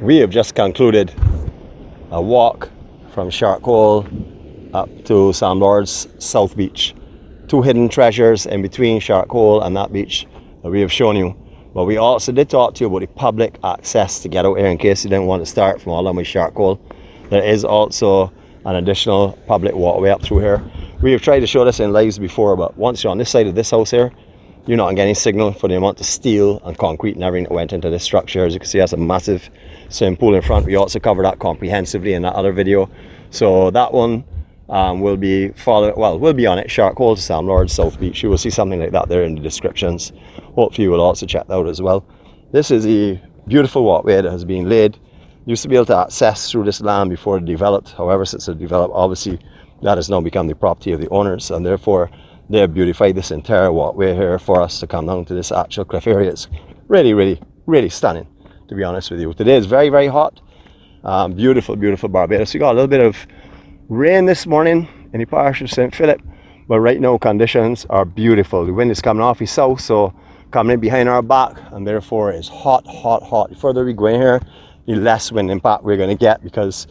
We have just concluded a walk from Shark Hole up to St. Lawrence South Beach. Two hidden treasures in between Shark Hole and that beach that we have shown you. But we also did talk to you about the public access to get out here in case you didn't want to start from all the way Shark Hole. There is also an additional public walkway up through here. We have tried to show this in lives before, but once you're on this side of this house here, you're not getting signal for the amount of steel and concrete and everything that went into this structure. As you can see, that's a massive swimming pool in front. We also covered that comprehensively in that other video. So that one will be we'll be on it, Shark Hole to St. Lawrence South Beach. You will see something like that there in the descriptions. Hopefully you will also check that out as well. This is a beautiful walkway that has been laid. Used to be able to access through this land before it developed. However, since it developed, obviously that has now become the property of the owners, and therefore they have beautified this entire walkway here for us to come down to this actual cliff area. It's really stunning, to be honest with you. Today is very hot. Beautiful Barbados. We got a little bit of rain this morning in the parish of St. Philip, but right now conditions are beautiful. The wind is coming off the south, so coming in behind our back, and therefore it's hot. The further we go in here, the less wind impact we're going to get, because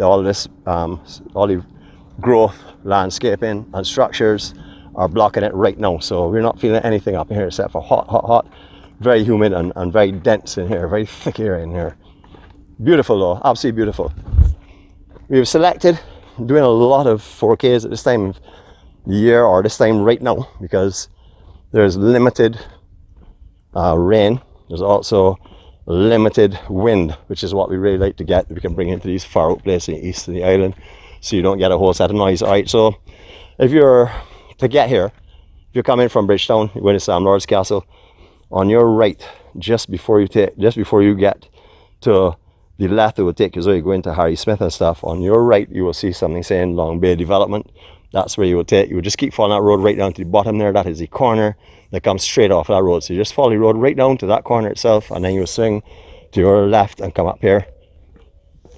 all the growth, landscaping and structures are blocking it right now. So we're not feeling anything up in here except for hot, very humid and very dense in here, very thick area in here. Beautiful though, absolutely beautiful. We've selected doing a lot of 4Ks at this time of the year, or this time right now, because there's limited rain. There's also limited wind, which is what we really like to get, that we can bring into these far out places in the east of the island, so you don't get a whole set of noise. Alright, so if you're to get here, if you're coming from Bridgetown, you're going to St. Lawrence Castle, on your right, just before you get to the left, it will take you, so you go into Harry Smith and stuff. On your right, you will see something saying Long Bay Development. That's where you will take. You will just keep following that road right down to the bottom there. That is the corner that comes straight off that road. So you just follow the road right down to that corner itself, and then you will swing to your left and come up here.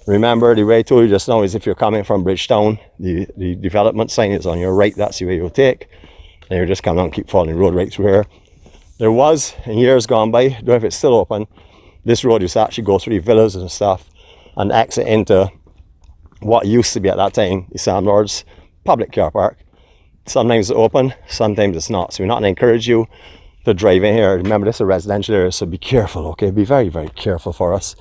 Remember, the way I told you just now is if you're coming from Bridgetown, the development sign is on your right. That's the way you'll take. And you just come down and keep following the road right through here. There was, in years gone by, I don't know if it's still open, this road used to actually go through the villas and stuff and exit into what used to be at that time the St. Lawrence public car park. Sometimes it's open, sometimes it's not. So we're not going to encourage you to drive in here. Remember, this is a residential area, so be careful, okay? Be very careful for us.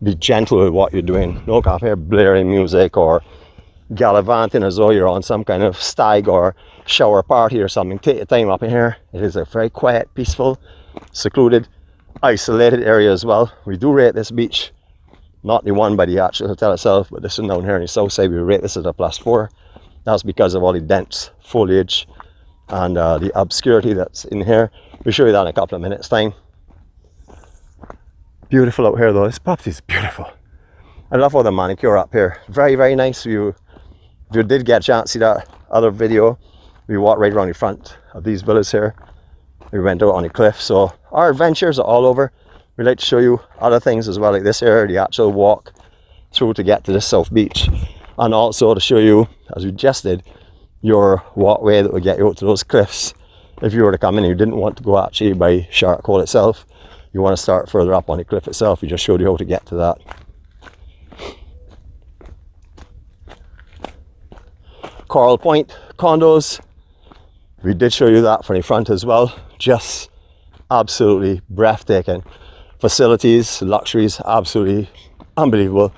Be gentle with what you're doing. Don't come here blaring music or gallivanting as though you're on some kind of stag or shower party or something. Take your time up in here. It is a very quiet, peaceful, secluded, isolated area as well. We do rate this beach, not the one by the actual hotel itself, but this one down here on the south side, we rate this as a +4. That's because of all the dense foliage and the obscurity that's in here. We'll show you that in a couple of minutes time. Beautiful out here though. This property is beautiful. I love all the manicure up here. Very nice. If you did get a chance to see that other video, we walked right around the front of these villas here. We went out on the cliff. So our adventures are all over. We like to show you other things as well, like this here, the actual walk through to get to the South Beach, and also to show you, as we just did, your walkway that will get you out to those cliffs. If you were to come in and you didn't want to go actually by Shark Hole itself, you want to start further up on the cliff itself, we just showed you how to get to that. Coral Point condos, we did show you that from the front as well. Just absolutely breathtaking facilities, luxuries, absolutely unbelievable.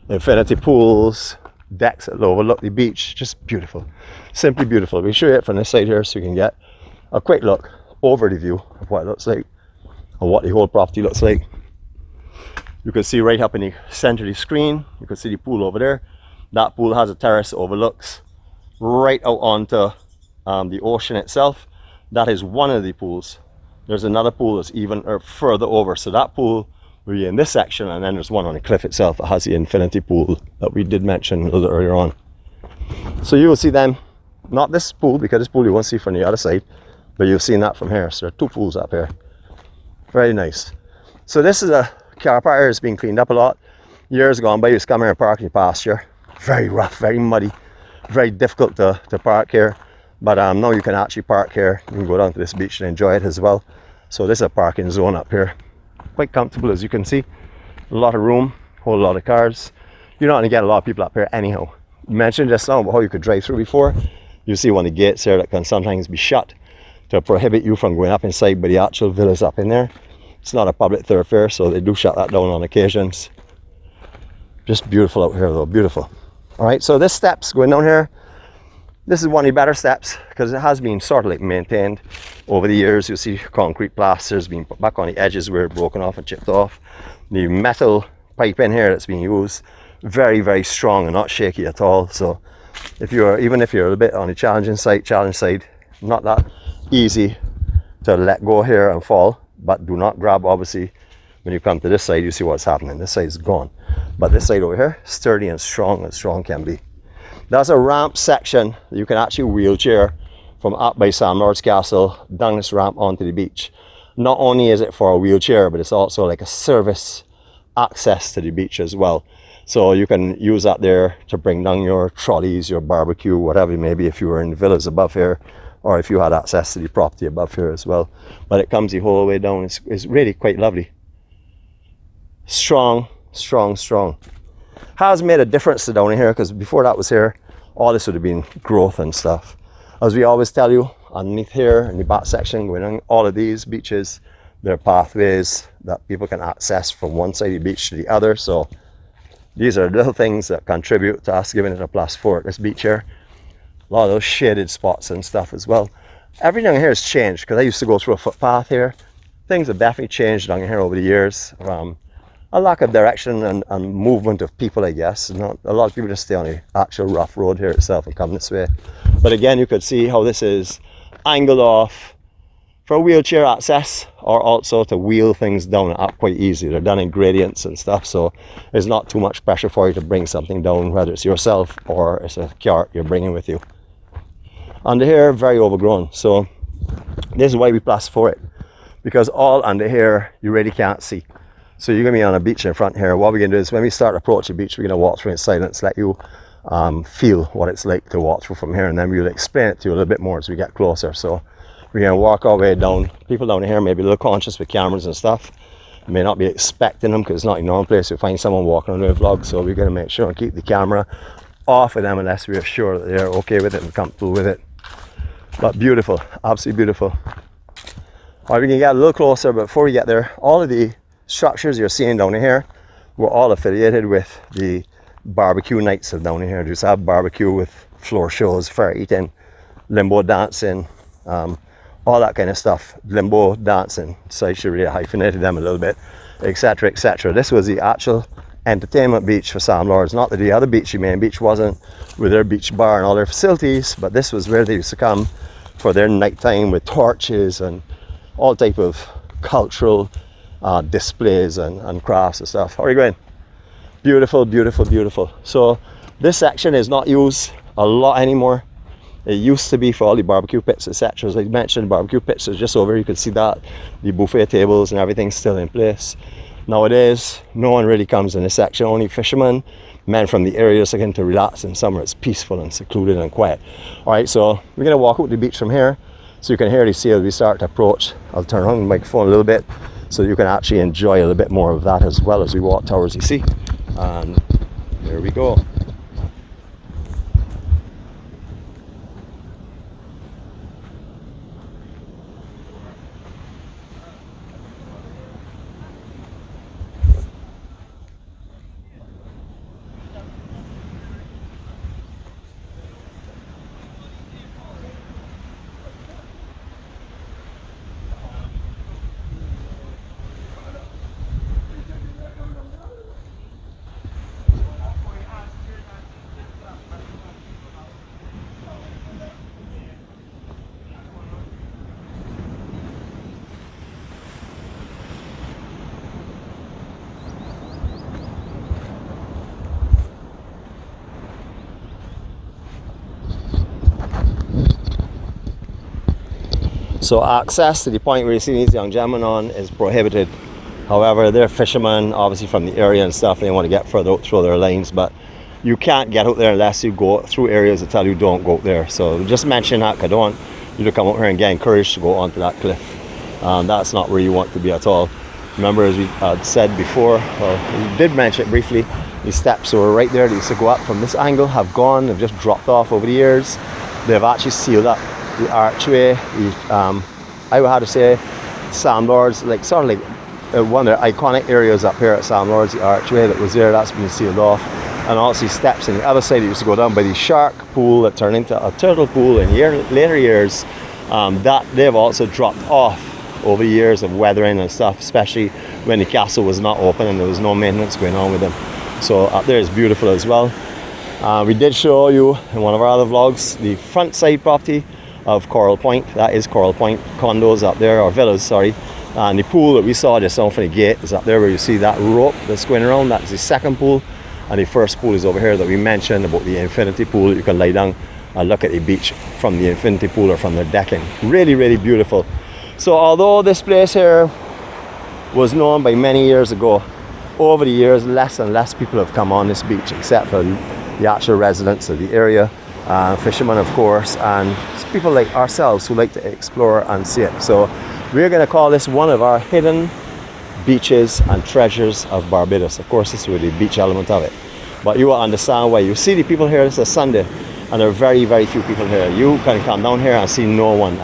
Infinity pools, decks that overlook the beach, just beautiful, simply beautiful. We'll show you it from this side here so you can get a quick look over the view of what it looks like and what the whole property looks like. You can see right up in the center of the screen, you can see the pool over there. That pool has a terrace that overlooks right out onto the ocean itself. That is one of the pools. There's another pool that's even further over, so that pool will be in this section, and then there's one on the cliff itself that has the infinity pool that we did mention a little earlier on. So you will see them, not this pool, because this pool you won't see from the other side, but you've seen that from here. So there are two pools up here. Very nice. So this is a car park area that's been cleaned up a lot. Years gone by, you just come here and park in the pasture. Very rough, very muddy, very difficult to park here. But now you can actually park here. You can go down to this beach and enjoy it as well. So this is a parking zone up here. Quite comfortable, as you can see. A lot of room. whole lot of cars. You're not going to get a lot of people up here anyhow. You mentioned just now about how you could drive through before. You see one of the gates here that can sometimes be shut to prohibit you from going up inside, but the actual villa's up in there. It's not a public thoroughfare, so they do shut that down on occasions. Just beautiful out here though, beautiful. All right, so this steps going down here. This is one of the better steps because it has been sort of like maintained over the years. You see concrete plasters being put back on the edges where it's broken off and chipped off. The metal pipe in here that's being used, very, very strong and not shaky at all. So even if you're a bit on the challenge side, not that easy to let go here and fall, but do not grab. Obviously, when you come to this side, you see what's happening. This side is gone, but this side over here, sturdy and strong as strong can be. That's a ramp section that you can actually wheelchair from up by St. Lawrence Castle down this ramp onto the beach. Not only is it for a wheelchair, but it's also like a service access to the beach as well. So you can use that there to bring down your trolleys, your barbecue, whatever it may be, if you were in the villas above here, or if you had access to the property above here as well. But it comes the whole way down. It's really quite lovely. Strong, strong, strong. Has made a difference to down here, because before that was here, all this would have been growth and stuff. As we always tell you, underneath here in the back section, going on all of these beaches, there are pathways that people can access from one side of the beach to the other. So these are little things that contribute to us giving it a +4 at this beach here. A lot of those shaded spots and stuff as well. Everything here has changed, because I used to go through a footpath here. Things have definitely changed down here over the years. A lack of direction and movement of people, I guess. Not a lot of people just stay on the actual rough road here itself and come this way. But again, you could see how this is angled off for wheelchair access, or also to wheel things down and up quite easy. They're done in gradients and stuff, so there's not too much pressure for you to bring something down, whether it's yourself or it's a cart you're bringing with you. Under here, very overgrown, so this is why we +4 it, because all under here you really can't see. So you're going to be on a beach in front here. What we're going to do is when we start approaching the beach, we're going to walk through in silence, let you feel what it's like to walk through from here, and then we'll explain it to you a little bit more as we get closer. So we're going to walk our way down. People down here may be a little conscious with cameras and stuff. You may not be expecting them, because it's not a normal place to find someone walking on their vlog. So we're going to make sure and keep the camera off of them unless we're sure that they're okay with it and comfortable with it. But beautiful, absolutely beautiful. All right, we can get a little closer, but before we get there, all of the structures you're seeing down here were all affiliated with the barbecue nights of down here. Just have barbecue with floor shows, fair eating, limbo dancing, all that kind of stuff. Limbo dancing, so I should really hyphenated them a little bit, etc, etc. This was the actual entertainment beach for St. Lawrence. Not that the other beach, the main beach, wasn't with their beach bar and all their facilities, but this was where they used to come for their nighttime with torches and all type of cultural displays and crafts and stuff. How are you going? Beautiful, beautiful, beautiful. So this section is not used a lot anymore. It used to be for all the barbecue pits, etc. As I mentioned, barbecue pits is just over. You can see that the buffet tables and everything's still in place. Nowadays, no one really comes in this section. Only fishermen, men from the area, looking to relax in summer. It's peaceful and secluded and quiet. All right, so we're gonna walk up the beach from here, so you can hear the sea as we start to approach. I'll turn on the microphone a little bit, so you can actually enjoy a little bit more of that as well as we walk towards the sea. And there we go. So access to the point where you see these young gentlemen on is prohibited. However, they're fishermen, obviously from the area and stuff, and they want to get further out through their lines, but you can't get out there unless you go through areas that tell you don't go out there. So just mention that, because I don't want you to come out here and get encouraged to go onto that cliff. That's not where you want to be at all. Remember, as we said before, well, we did mention it briefly, these steps were right there that used to go up from this angle have gone, have just dropped off over the years. They've actually sealed up the archway. I would have to say St. Lawrence, like sort of like one of the iconic areas up here at St. Lawrence, the archway that was there, that's been sealed off. And also steps on the other side that used to go down by the shark pool that turned into a turtle pool in later years, that they've also dropped off over the years of weathering and stuff, especially when the castle was not open and there was no maintenance going on with them. So up there is beautiful as well. We did show you in one of our other vlogs the front side property of Coral Point. That is Coral Point condos up there, or villas, sorry. And the pool that we saw just off from the gate is up there where you see that rope that's going around. That's the second pool. And the first pool is over here that we mentioned about the infinity pool. You can lie down and look at the beach from the infinity pool or from the decking. Really, really beautiful. So although this place here was known by many years ago, over the years less and less people have come on this beach, except for the actual residents of the area, fishermen of course, and people like ourselves who like to explore and see it. So we're going to call this one of our hidden beaches and treasures of Barbados. Of course, this is the beach element of it, but you will understand why. You see the people here, this is a Sunday, and there are very, very few people here. You can come down here and see no one.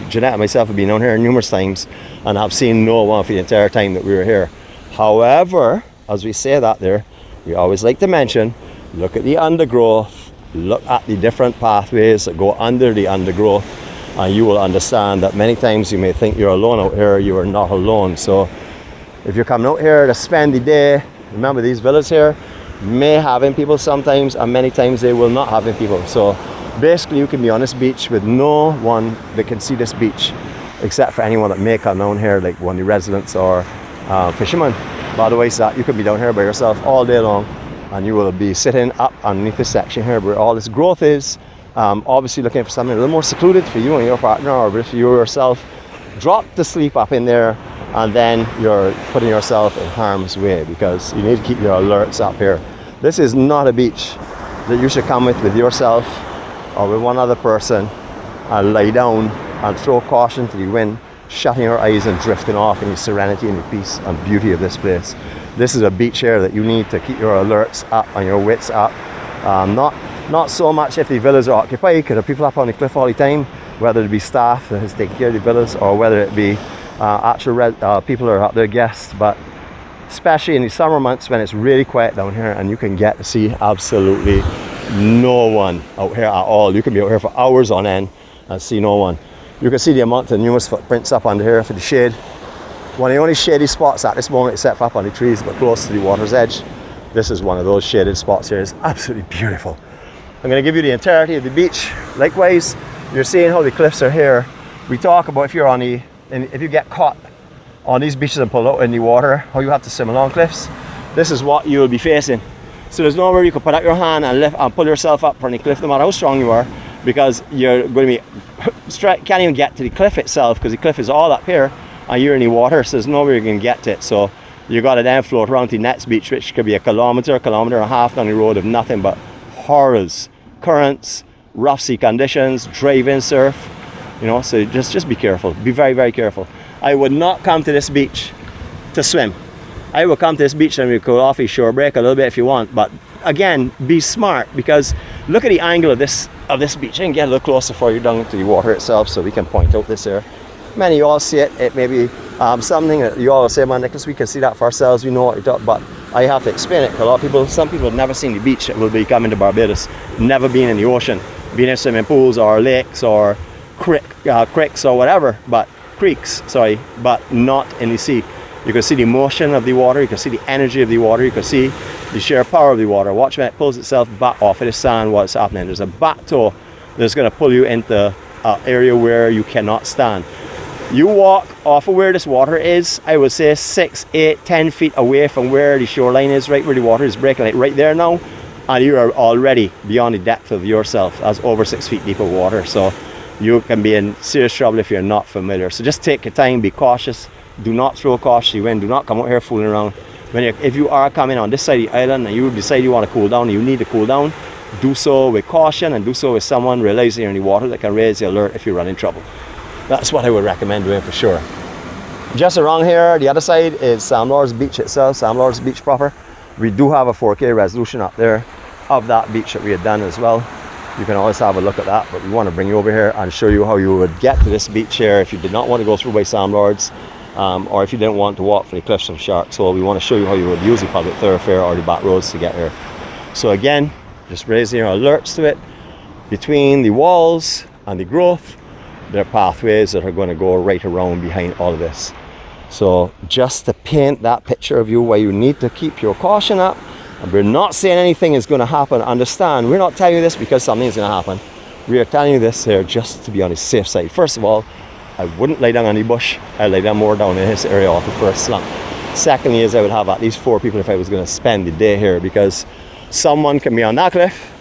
Jeannette and myself have been down here numerous times and have seen no one for the entire time that we were here. However, as we say that there, we always like to mention, look at the undergrowth, look at the different pathways that go under the undergrowth, and you will understand that many times you may think you're alone out here. You are not alone. So if you're coming out here to spend the day, remember these villas here may having people sometimes, and many times they will not having people. So basically you can be on this beach with no one that can see this beach except for anyone that may come down here, like one of the residents or fishermen. But otherwise that you can be down here by yourself all day long, and you will be sitting up underneath this section here where all this growth is, obviously looking for something a little more secluded for you and your partner, or if you yourself drop to sleep up in there, and then you're putting yourself in harm's way because you need to keep your alerts up here. This is not a beach that you should come with yourself or with one other person and lie down and throw caution to the wind, shutting your eyes and drifting off in the serenity and the peace and beauty of this place. This is a beach here that you need to keep your alerts up and your wits up. Not so much if the villas are occupied, because there are people up on the cliff all the time, whether it be staff that is taking care of the villas or whether it be actual people who are out there, guests. But especially in the summer months when it's really quiet down here and you can get to see absolutely no one out here at all. You can be out here for hours on end and see no one. You can see the amount of numerous footprints up under here for the shade. One of the only shady spots at this moment, except for up on the trees but close to the water's edge. This is one of those shaded spots here. It's absolutely beautiful. I'm going to give you the entirety of the beach. Likewise, you're seeing how the cliffs are here. We talk about if you're on the, if you get caught on these beaches and pulled out in the water, how you have to swim along cliffs. This is what you will be facing. So there's nowhere you can put out your hand and lift and pull yourself up from the cliff, no matter how strong you are, because you're going to be can't even get to the cliff itself, because the cliff is all up here and you're in the water, so there's nowhere you can get to it. So you got to then float around to Nett's beach, which could be a kilometer and a half down the road of nothing but horrors, currents, rough sea conditions, driving surf, you know. So just be careful, be very, very careful. I would not come to this beach to swim. I would come to this beach and we could off a shore break a little bit if you want, but again, be smart, because look at the angle of this beach. I can get a little closer for you down to the water itself so we can point out this here. Many of you all see it. It may be something that you all say, man, Nicholas, we can see that for ourselves, we know what you're talking about. But I have to explain it. A lot of people, some people have never seen the beach that will be coming to Barbados, never been in the ocean, been in swimming pools or lakes or creeks or whatever, but creeks, sorry, but not in the sea. You can see the motion of the water, you can see the energy of the water, you can see the sheer power of the water. Watch when it pulls itself back off of the sand, what's happening. There's a back toe that's going to pull you into an area where you cannot stand. You walk off of where this water is, I would say 6, 8, 10 feet away from where the shoreline is, right where the water is breaking, like right there now, and you are already beyond the depth of yourself. That's over 6 feet deep of water. So you can be in serious trouble if you're not familiar. So just take your time, be cautious. Do not throw caution to the wind. Do not come out here fooling around. If you are coming on this side of the island and you decide you want to cool down, you need to cool down, do so with caution and do so with someone realizing you're in the water that can raise the alert if you run in trouble. That's what I would recommend doing for sure. Just around here, the other side is St. Lawrence Beach itself, St. Lawrence Beach proper. We do have a 4K resolution up there of that beach that we had done as well. You can always have a look at that, but we want to bring you over here and show you how you would get to this beach here if you did not want to go through by St. Lawrence, or if you didn't want to walk for the cliffs of Shark. So we want to show you how you would use the public thoroughfare or the back roads to get here. So again, just raising your alerts to it. Between the walls and the growth, there are pathways that are going to go right around behind all of this. So just to paint that picture of you where you need to keep your caution up. And we're not saying anything is going to happen. Understand, we're not telling you this because something is going to happen. We are telling you this here just to be on the safe side. First of all, I wouldn't lay down on the bush. I'd lay down more down in this area off the first slump. Secondly is I would have at least 4 people if I was going to spend the day here, because someone can be on that cliff,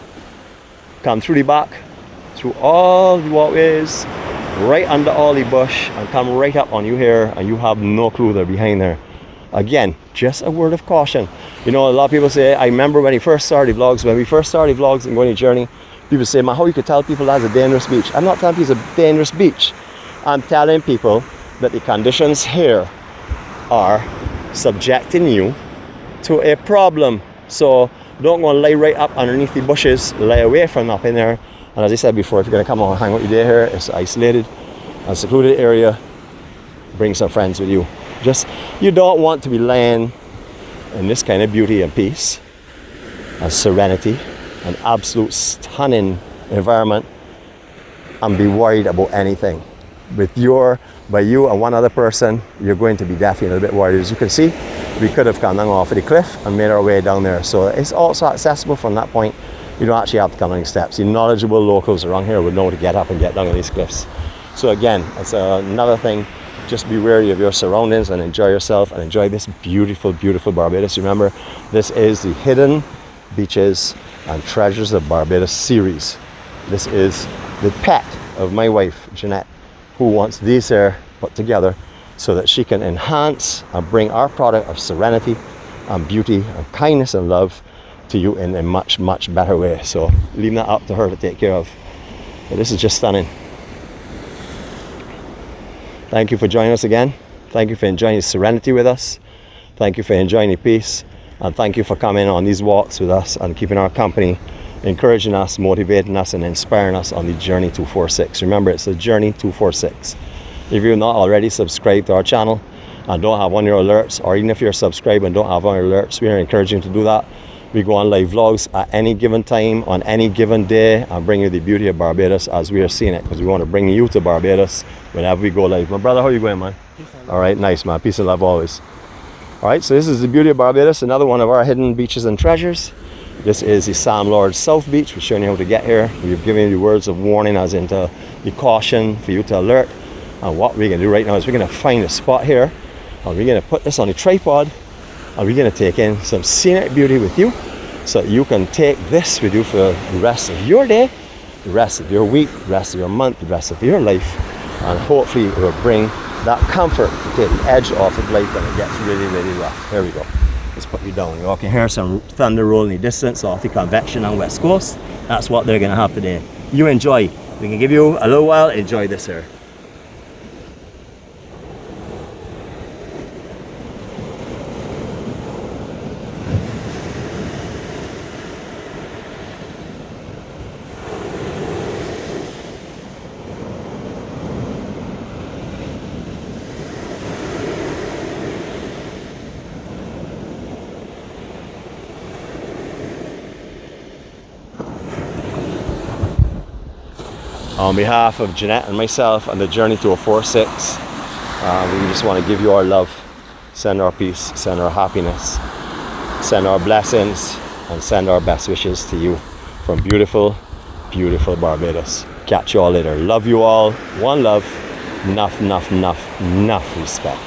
come through the back, through all the walkways, right under all the bush, and come right up on you here, and you have no clue they're behind there. Again, just a word of caution. You know, a lot of people say, I remember when we first started vlogs and going on a journey, people say, man, how you could tell people that's a dangerous beach? I'm not telling people it's a dangerous beach. I'm telling people that the conditions here are subjecting you to a problem. So don't go and lay right up underneath the bushes, lay away from up in there. And as I said before, if you're going to come on and hang out your day here, it's an isolated and secluded area. Bring some friends with you. Just, you don't want to be laying in this kind of beauty and peace and serenity and absolute stunning environment and be worried about anything. By you and one other person, you're going to be definitely a little bit worried. As you can see, we could have come down off of the cliff and made our way down there. So it's also accessible from that point. You don't actually have to come down the steps. The knowledgeable locals around here would know to get up and get down on these cliffs. So again, it's another thing. Just be wary of your surroundings and enjoy yourself and enjoy this beautiful, beautiful Barbados. Remember, this is the Hidden Beaches and Treasures of Barbados series. This is the pet of my wife, Jeannette, who wants these here put together so that she can enhance and bring our product of serenity and beauty and kindness and love to you in a much, much better way. So leave that up to her to take care of. But this is just stunning. Thank you for joining us again. Thank you for enjoying the serenity with us. Thank you for enjoying the peace. And thank you for coming on these walks with us and keeping our company, encouraging us, motivating us, and inspiring us on the Journey 246. Remember, it's a Journey 246. If you're not already subscribed to our channel and don't have on your alerts, or even if you're subscribed and don't have on your alerts, we are encouraging you to do that. We go on live vlogs at any given time, on any given day, and bring you the beauty of Barbados as we are seeing it, because we want to bring you to Barbados whenever we go live. My brother, how you going, man? All right, nice, man. Peace and love always. All right, so this is the beauty of Barbados, another one of our hidden beaches and treasures. This is the St. Lawrence South Beach. We're showing you how to get here. We've given you the words of warning, as into the caution for you to alert. And what we're going to do right now is we're going to find a spot here, and we're going to put this on a tripod, and we're going to take in some scenic beauty with you, so that you can take this with you for the rest of your day, the rest of your week, the rest of your month, the rest of your life, and hopefully it will bring that comfort to take the edge off of life when it gets really, really rough. Here we go. Let's put you down. You can hear some thunder rolling in the distance off the convection on West Coast. That's what they're going to have today. You enjoy. We can give you a little while. Enjoy this here. On behalf of Jeannette and myself and the Journey 246, we just want to give you our love, send our peace, send our happiness, send our blessings, and send our best wishes to you from beautiful, beautiful Barbados. Catch you all later. Love you all. One love. Enough, enough, enough, enough respect.